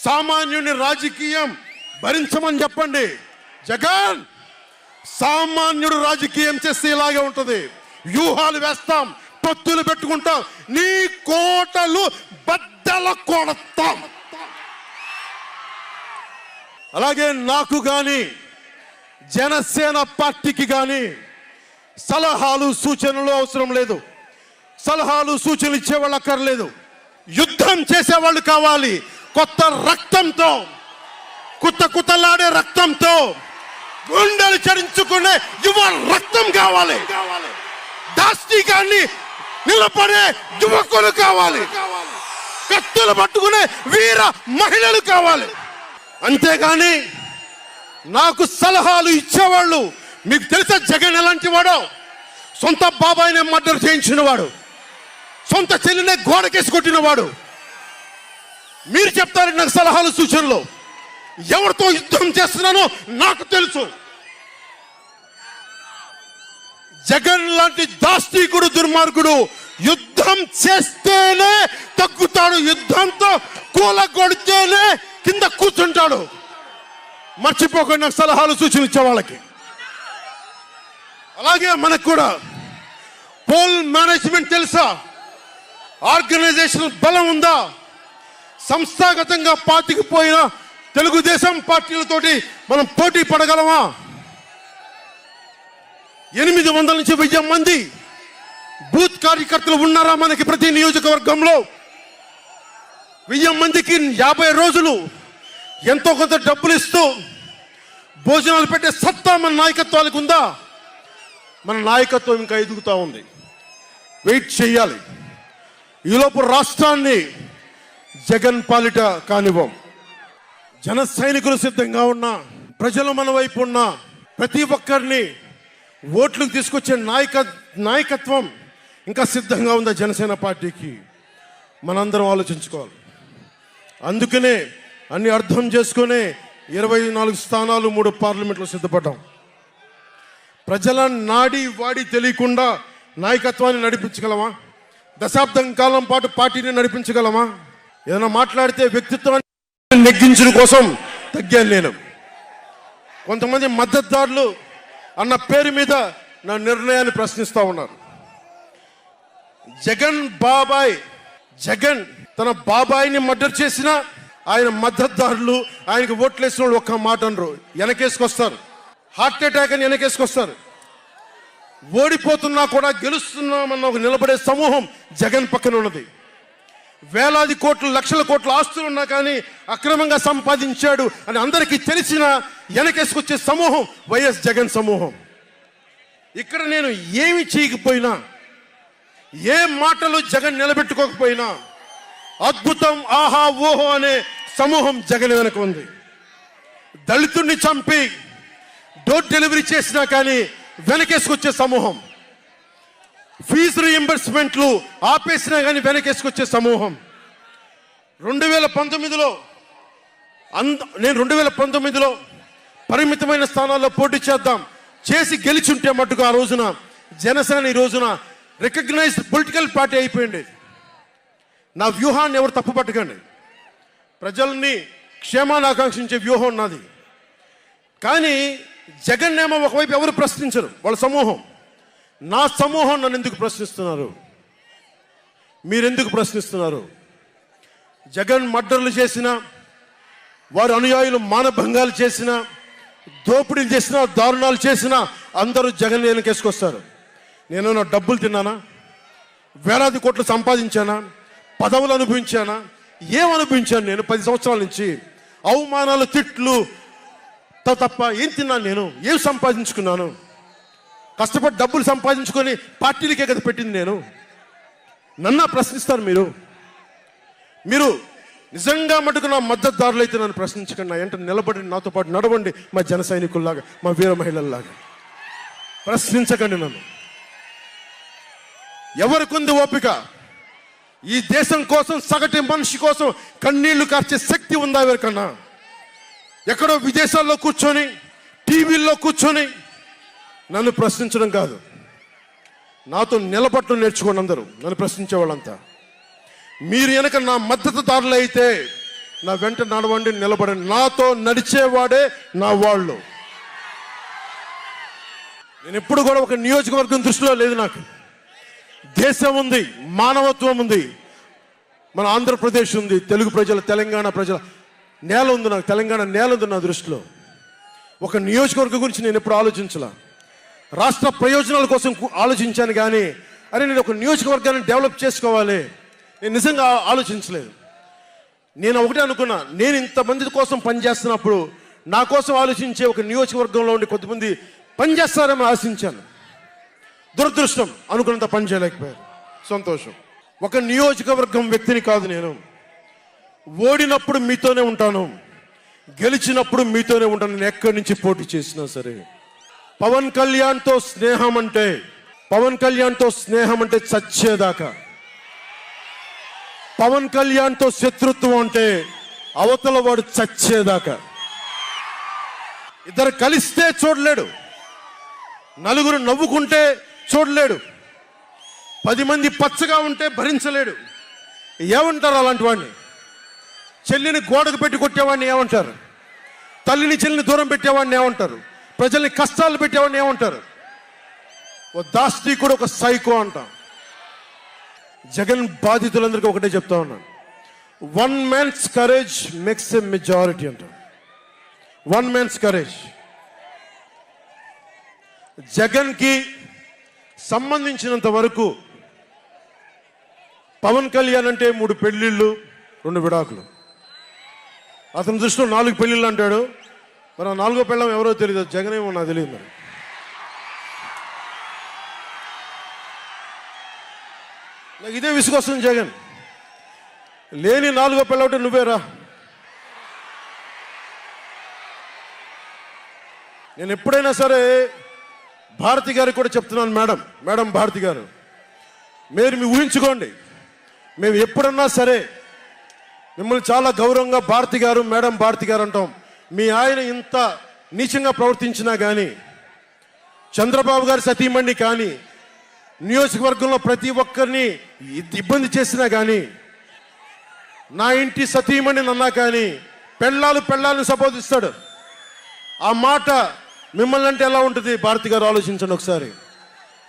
సామాన్యుని రాజకీయం భరించమని చెప్పండి. జగన్, సామాన్యుడు రాజకీయం చేస్తే ఇలాగే ఉంటది. వ్యూహాలు వేస్తాం, పొత్తులు పెట్టుకుంటాం, నీ కోటలు బద్దల కొడతాం. అలాగే నాకు గాని జనసేన పార్టీకి గాని సలహాలు సూచనలు అవసరం లేదు. సలహాలు సూచనలు ఇచ్చేవాళ్ళు అక్కర్లేదు. యుద్ధం చేసేవాళ్ళు కావాలి. కొత్త రక్తంతో, కుతకుతలాడే రక్తంతో, గుండెలు చరించుకునే యువ రక్తం కావాలి. దాష్టికాన్ని నిలబడే యువకులు కావాలి. కత్తులు పట్టుకునే వీర మహిళలు కావాలి. అంతేగాని నాకు సలహాలు ఇచ్చేవాళ్ళు, మీకు తెలుసా జగన్ ఎలాంటి వాడో? సొంత బాబాయినే మర్డర్ చేయించిన వాడు, సొంత చెల్లినే గోడకేసి కొట్టిన వాడు. మీరు చెప్తారు నాకు సలహాలు సూచనలు. ఎవరితో యుద్ధం చేస్తున్నానో నాకు తెలుసు. జగన్ లాంటి దాష్టీకుడు, దుర్మార్గుడు యుద్ధం చేస్తేనే తగ్గుతాడు. యుద్ధంతో కూలగొడితేనే కింద కూర్చుంటాడు. మర్చిపోకుండా నాకు సలహాలు సూచనలు ఇచ్చే వాళ్ళకి. అలాగే మనకు కూడా పోల్ మేనేజ్మెంట్ తెలుసా? ఆర్గనైజేషన్ బలం ఉందా? సంస్థాగతంగా పాతికిపోయిన తెలుగుదేశం పార్టీలతోటి మనం పోటీ పడగలమా? 800 నుంచి 1000 మంది బూత్ కార్యకర్తలు ఉన్నారా మనకి ప్రతి నియోజకవర్గంలో? 1000 మందికి 50 రోజులు ఎంతో కొంత డబ్బులు ఇస్తూ భోజనాలు పెట్టే సత్తా మన నాయకత్వానికి ఉందా? మన నాయకత్వం ఇంకా ఎదుగుతూ ఉంది. వెయిట్ చేయాలి. ఈలోపు రాష్ట్రాన్ని జగన్ పాలిట కానివ్వం. జన సైనికులు సిద్ధంగా ఉన్నా, ప్రజలు మన వైపు ఉన్నా, ప్రతి ఒక్కరిని ఓట్లకు తీసుకొచ్చే నాయకత్వం ఇంకా సిద్ధంగా ఉందా జనసేన పార్టీకి? మనందరం ఆలోచించుకోవాలి. అందుకనే అన్ని అర్థం చేసుకునే 24 స్థానాలు 3 పార్లమెంట్లో సిద్ధపడ్డాం. ప్రజల నాడి వాడి తెలియకుండా నాయకత్వాన్ని నడిపించగలమా? దశాబ్దం కాలం పాటు పార్టీని నడిపించగలమా? ఏదైనా మాట్లాడితే వ్యక్తిత్వాన్ని నెగ్గించడం కోసం తగ్గాను నేను. కొంతమంది మద్దతుదారులు అన్న పేరు మీద నా నిర్ణయాన్ని ప్రశ్నిస్తూ ఉన్నారు. జగన్ తన బాబాయిని మర్డర్ చేసిన ఆయన మద్దతుదారులు, ఆయనకు ఓట్లేసిన వాళ్ళు ఒక్క మాట అనరు, వెనకేసుకొస్తారు. హార్ట్ అటాక్ అని వెనకేసుకొస్తారు. ఓడిపోతున్నా కూడా గెలుస్తున్నామన్న ఒక నిలబడే సమూహం జగన్ పక్కన ఉన్నది. వేలాది కోట్లు, లక్షల కోట్ల ఆస్తులు ఉన్నా కానీ అక్రమంగా సంపాదించాడు అని అందరికీ తెలిసిన వెనకేసుకొచ్చే సమూహం వైఎస్ జగన్ సమూహం. ఇక్కడ నేను ఏమి చేయకపోయినా, ఏ మాటలు జగన్ నిలబెట్టుకోకపోయినా అద్భుతం, ఆహా ఓహో అనే సమూహం జగన్ వెనక ఉంది. దళితుడిని చంపి డోర్ డెలివరీ చేసినా కానీ వెనకేసుకొచ్చే సమూహం. ఫీజు రీఎంబర్స్మెంట్లు ఆపేసినా కానీ వెనకేసుకొచ్చే సమూహం. 2019లో నేను 2019లో పరిమితమైన స్థానాల్లో పోటీ చేసి గెలిచుంటే మట్టుకు ఆ రోజున జనసేన ఈ రోజున రికగ్నైజ్డ్ పొలిటికల్ పార్టీ అయిపోయింది. నా వ్యూహాన్ని ఎవరు తప్పు పట్టకండి. ప్రజల్ని క్షేమాన్ని ఆకాంక్షించే వ్యూహం నాది. కానీ జగన్ ఏమో ఒకవైపు ఎవరు ప్రశ్నించరు, వాళ్ళ సమూహం. నా సమూహం నన్ను ఎందుకు ప్రశ్నిస్తున్నారు? మీరెందుకు ప్రశ్నిస్తున్నారు? జగన్ మర్డర్లు చేసిన, వారి అనుయాయులు మానభంగాలు చేసిన, దోపిడీలు చేసిన, దారుణాలు చేసిన అందరూ జగన్ వెనకేసుకొస్తారు. నేను నా డబ్బులు తిన్నానా? వేలాది కోట్లు సంపాదించానా? పదవులు అనుభవించానా? ఏం అనుభవించాను నేను 10 సంవత్సరాల నుంచి? అవమానాలు, తిట్లు తప్ప ఏం తిన్నాను నేను? ఏం సంపాదించుకున్నాను? కష్టపడి డబ్బులు సంపాదించుకొని పార్టీలకే కదా పెట్టింది నేను. నన్ను ప్రశ్నిస్తారు మీరు నిజంగా మటుకు నా మద్దతుదారులు అయితే నన్ను ప్రశ్నించకండి. నా వెంట నిలబడి నాతో పాటు నడవండి, మా జన సైనికుల్లాగా, మా వీర మహిళల్లాగా. ప్రశ్నించకండి నన్ను. ఎవరికుంది ఓపిక? ఈ దేశం కోసం, సగటు మనిషి కోసం కన్నీళ్లు కార్చే శక్తి ఉందా ఎవరికన్నా? ఎక్కడో విదేశాల్లో కూర్చొని, టీవీల్లో కూర్చొని నన్ను ప్రశ్నించడం కాదు, నాతో నిలబట్టడం నేర్చుకోండి అందరూ, నన్ను ప్రశ్నించే వాళ్ళంతా. మీరు వెనక నా మద్దతుదారులు అయితే నా వెంట నడవండి, నిలబడండి. నాతో నడిచేవాడే నా వాళ్ళు. నేను ఎప్పుడు కూడా ఒక నియోజకవర్గం దృష్టిలో లేదు. నాకు దేశం ఉంది, మానవత్వం ఉంది, మన ఆంధ్రప్రదేశ్ ఉంది, తెలుగు ప్రజల, తెలంగాణ ప్రజల నేల ఉంది. నాకు తెలంగాణ నేల ఉంది నా దృష్టిలో. ఒక నియోజకవర్గం గురించి నేను ఎప్పుడు ఆలోచించలా. రాష్ట్ర ప్రయోజనాల కోసం ఆలోచించాను కానీ అరే నేను ఒక నియోజకవర్గాన్ని డెవలప్ చేసుకోవాలి నేను నిజంగా ఆలోచించలేదు. నేను ఒకటే అనుకున్నా, నేను ఇంతమంది కోసం పనిచేస్తున్నప్పుడు నా కోసం ఆలోచించే ఒక నియోజకవర్గంలో ఉండి కొంతమంది పనిచేస్తారని ఆశించాను. దురదృష్టం, అనుకున్నంత పని చేయలేకపోయారు. సంతోషం. ఒక నియోజకవర్గం వ్యక్తిని కాదు నేను. ఓడినప్పుడు మీతోనే ఉంటాను, గెలిచినప్పుడు మీతోనే ఉంటాను. నేను ఎక్కడి నుంచి పోటీ చేసినా సరే. పవన్ కళ్యాణ్తో స్నేహం అంటే చచ్చేదాకా. పవన్ కళ్యాణ్తో శత్రుత్వం అంటే అవతల వాడు చచ్చేదాకా. ఇద్దరు కలిస్తే చూడలేడు, నలుగురు నవ్వుకుంటే చూడలేడు, 10 మంది పచ్చగా ఉంటే భరించలేడు. ఏమంటారు అలాంటి వాడిని? చెల్లిని గోడకు పెట్టి కొట్టేవాడిని ఏమంటారు? తల్లిని చెల్లిని దూరం పెట్టేవాడిని ఏమంటారు? ప్రజల్ని కష్టాలు పెట్టేవాడిని ఏమంటారు? ఓ దాస్తికుడు, ఒక సైకో అంటాం. జగన్ బాధితులందరికీ ఒకటే చెప్తా ఉన్నాను, 1 man's courage makes a majority అంటాం. 1 man's courage. జగన్కి సంబంధించినంత వరకు పవన్ కళ్యాణ్ అంటే 3 పెళ్లిళ్ళు 2 విడాకులు. అతని దృష్టిలో 4 పెళ్లిళ్ళు అంటాడు. మరి 4వ పెళ్ళం ఎవరో తెలియదు, జగన్ ఏమో నాకు తెలియదు. మరి నాకు ఇదే విసుగొస్తుంది. జగన్ లేని 4వ పెళ్ళవుతే నువ్వేరా. నేను ఎప్పుడైనా సరే భారతి గారికి కూడా చెప్తున్నాను, మేడం భారతి గారు, మీరు మీ ఊహించుకోండి, మేము ఎప్పుడన్నా సరే మిమ్మల్ని చాలా గౌరవంగా భారతి గారు, మేడం భారతి గారు అంటాం. మీ ఆయన ఇంత నీచంగా ప్రవర్తించినా కానీ, చంద్రబాబు గారి సతీమణి కానీ, నియోజకవర్గంలో ప్రతి ఒక్కరిని ఇబ్బంది చేసినా కానీ, నా ఇంటి సతీమణి అన్నా కానీ పెళ్ళాలను సంబోధిస్తాడు. ఆ మాట మిమ్మల్ని అంటే ఎలా ఉంటుంది? భారతి గారు ఆలోచించండి ఒకసారి.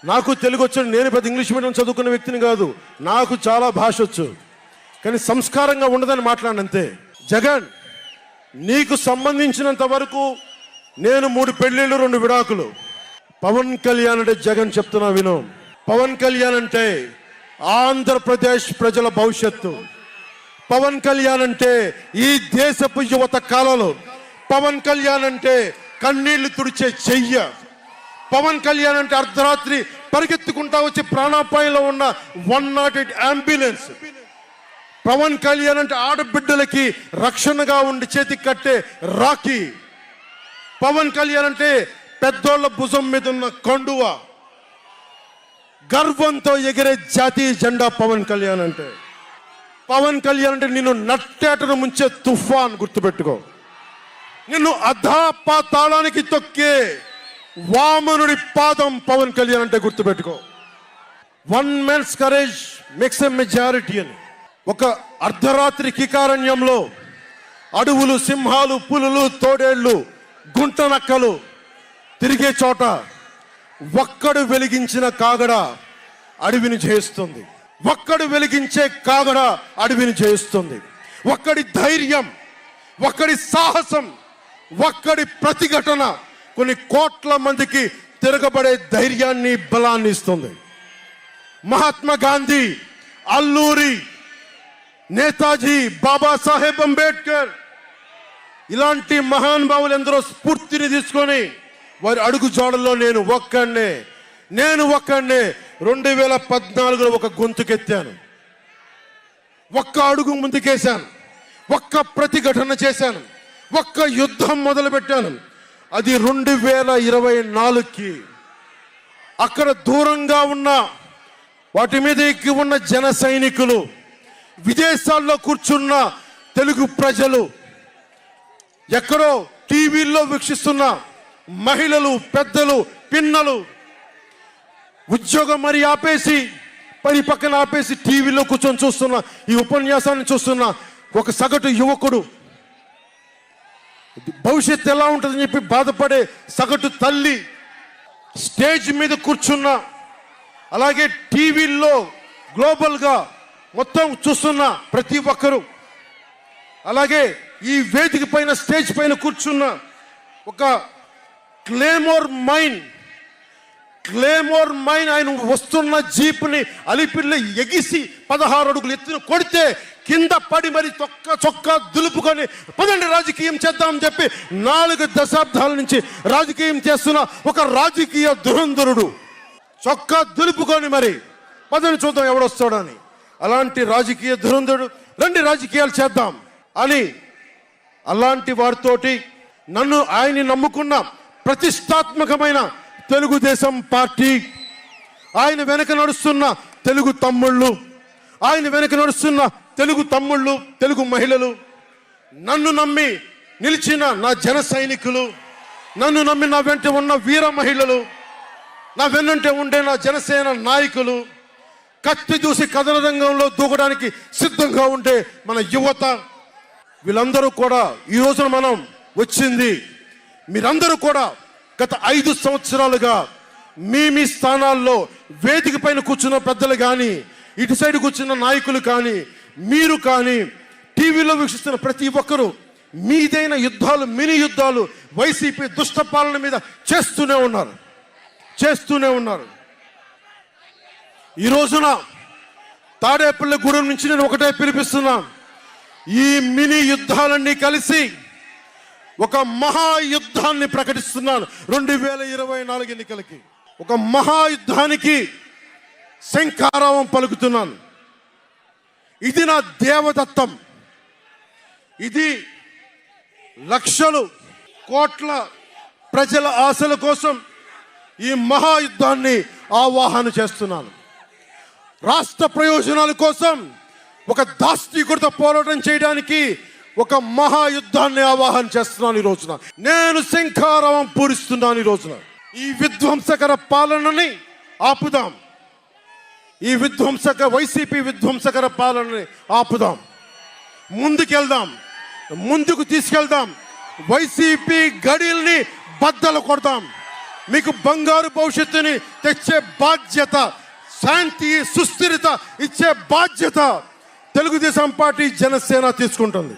నాకు తెలుగు వచ్చాడు, నేను పెద్ద ఇంగ్లీష్ మీడియం చదువుకున్న వ్యక్తిని కాదు, నాకు చాలా భాష వచ్చు, కానీ సంస్కారంగా ఉండదని మాట్లాడినంతే. జగన్, నీకు సంబంధించినంత వరకు నేను 3 పెళ్లిళ్ళు 2 విడాకులు. పవన్ కళ్యాణ్ అంటే జగన్ చెప్తున్నా విను, పవన్ కళ్యాణ్ అంటే ఆంధ్రప్రదేశ్ ప్రజల భవిష్యత్తు. పవన్ కళ్యాణ్ అంటే ఈ దేశపు యువత కాలంలో. పవన్ కళ్యాణ్ అంటే కన్నీళ్లు తుడిచే చెయ్య. పవన్ కళ్యాణ్ అంటే అర్ధరాత్రి పరిగెత్తుకుంటా వచ్చి ప్రాణాపాయంలో ఉన్న 108 అంబులెన్స్. పవన్ కళ్యాణ్ అంటే ఆడబిడ్డలకి రక్షణగా ఉండి చేతికి కట్టే రాఖీ. పవన్ కళ్యాణ్ అంటే పెద్దోళ్ల భుజం మీద ఉన్న కండువ, గర్వంతో ఎగిరే జాతీయ జెండా పవన్ కళ్యాణ్ అంటే. పవన్ కళ్యాణ్ అంటే నిన్ను నట్టేటను ముంచే తుఫాన్, గుర్తుపెట్టుకో. నిన్ను అధాపాతాళానికి తొక్కే వామనుడి పాదం పవన్ కళ్యాణ్ అంటే గుర్తుపెట్టుకో. 1 man's courage makes a majority అని. ఒక అర్ధరాత్రి కికారణ్యంలో అడవులు, సింహాలు, పులులు, తోడేళ్లు, గుంట నక్కలు తిరిగే చోట ఒక్కడు వెలిగించిన కాగడ అడవిని జయిస్తుంది. ఒక్కడు వెలిగించే కాగడ అడవిని జయిస్తుంది. ఒక్కడి ధైర్యం, ఒక్కడి సాహసం, ఒక్కడి ప్రతిఘటన కొన్ని కోట్ల మందికి తిరగబడే ధైర్యాన్ని, బలాన్ని ఇస్తుంది. మహాత్మా గాంధీ, అల్లూరి, నేతాజీ, బాబాసాహెబ్ అంబేద్కర్ ఇలాంటి మహానుభావులు ఎందరో స్ఫూర్తిని తీసుకొని వారి అడుగు జాడల్లో నేను ఒక్కడినే 2014లో ఒక గొంతుకెత్తాను, ఒక్క అడుగు ముందుకేశాను, ఒక్క ప్రతిఘటన చేశాను, ఒక్క యుద్ధం మొదలుపెట్టాను. అది 2024కి. అక్కడ దూరంగా ఉన్న వాటి మీద ఎక్కి ఉన్న జన సైనికులు, విదేశాల్లో కూర్చున్న తెలుగు ప్రజలు, ఎక్కడో టీవీల్లో వీక్షిస్తున్న మహిళలు, పెద్దలు, పిన్నలు, ఉద్యోగం మరి ఆపేసి, పని పక్కన ఆపేసి టీవీలో కూర్చొని చూస్తున్న, ఈ ఉపన్యాసాన్ని చూస్తున్న ఒక సగటు యువకుడు భవిష్యత్తు ఎలా ఉంటుందని చెప్పి బాధపడే సగటు తల్లి, స్టేజ్ మీద కూర్చున్న, అలాగే టీవీల్లో గ్లోబల్గా మొత్తం చూస్తున్న ప్రతి ఒక్కరు, అలాగే ఈ వేదిక పైన స్టేజ్ పైన కూర్చున్న ఒక క్లేమోర్ మైన్ ఆయన వస్తున్న జీప్ని అలిపిల్లి ఎగిసి 16 అడుగులు ఎత్తున కొడితే కింద పడి మరి చొక్కా దులుపుకొని పదండి రాజకీయం చేద్దామని చెప్పి 4 దశాబ్దాల నుంచి రాజకీయం చేస్తున్న ఒక రాజకీయ దురంధరుడు చొక్కా దులుపుకొని మరి పదండి చూద్దాం ఎవడొస్తాడని, అలాంటి రాజకీయ దురంధరుడు రండి రాజకీయాలు చేద్దాం అని అలాంటి వారితోటి ఆయన్ని నమ్ముకున్న ప్రతిష్టాత్మకమైన తెలుగుదేశం పార్టీ, ఆయన వెనక నడుస్తున్న తెలుగు తమ్ముళ్ళు, తెలుగు మహిళలు, నన్ను నమ్మి నిలిచిన నా జన సైనికులు, నన్ను నమ్మి నా వెంట ఉన్న వీర మహిళలు, నా వెన్నంటే ఉండే నా జనసేన నాయకులు, కత్తి దూసి కథన రంగంలో దూకడానికి సిద్ధంగా ఉండే మన యువత, వీళ్ళందరూ కూడా ఈ రోజున మనం వచ్చింది, మీరందరూ కూడా గత 5 సంవత్సరాలుగా మీ స్థానాల్లో వేదిక పైన కూర్చున్న పెద్దలు కానీ, ఇటు సైడ్ కూర్చున్న నాయకులు కానీ, మీరు కానీ, టీవీలో వీక్షిస్తున్న ప్రతి ఒక్కరూ మీదైన యుద్ధాలు, మినీ యుద్ధాలు వైసీపీ దుష్ట పాలన మీద చేస్తూనే ఉన్నారు. ఈ రోజున తాడేపల్లిగూడెం నుంచి నేను ఒకటే పిలిపిస్తున్నా, ఈ మినీ యుద్ధాలన్నీ కలిసి ఒక మహాయుద్ధాన్ని ప్రకటిస్తున్నాను. 2024 ఎన్నికలకి ఒక మహాయుద్ధానికి శంఖారావం పలుకుతున్నాను. ఇది నా దేవదత్తం. ఇది లక్షలు కోట్ల ప్రజల ఆశల కోసం ఈ మహాయుద్ధాన్ని ఆవాహన చేస్తున్నాను. రాష్ట్ర ప్రయోజనాల కోసం ఒక దాష్టీకుడితో పోరాటం చేయడానికి ఒక మహాయుద్ధాన్ని ఆవాహన చేస్తున్నాను. ఈ రోజున నేను శంఖారావం పూరిస్తున్నాను. ఈ రోజున ఈ విధ్వంసకర పాలనని ఆపుదాం. ఈ వైసీపీ విధ్వంసకర పాలనని ఆపుదాం. ముందుకు తీసుకెళ్దాం. వైసీపీ గడిల్ని బద్దలు కొడదాం. మీకు బంగారు భవిష్యత్తుని తెచ్చే బాధ్యత, శాంతి సుస్థిరత ఇచ్చే బాధ్యత తెలుగుదేశం పార్టీ, జనసేన తీసుకుంటుంది.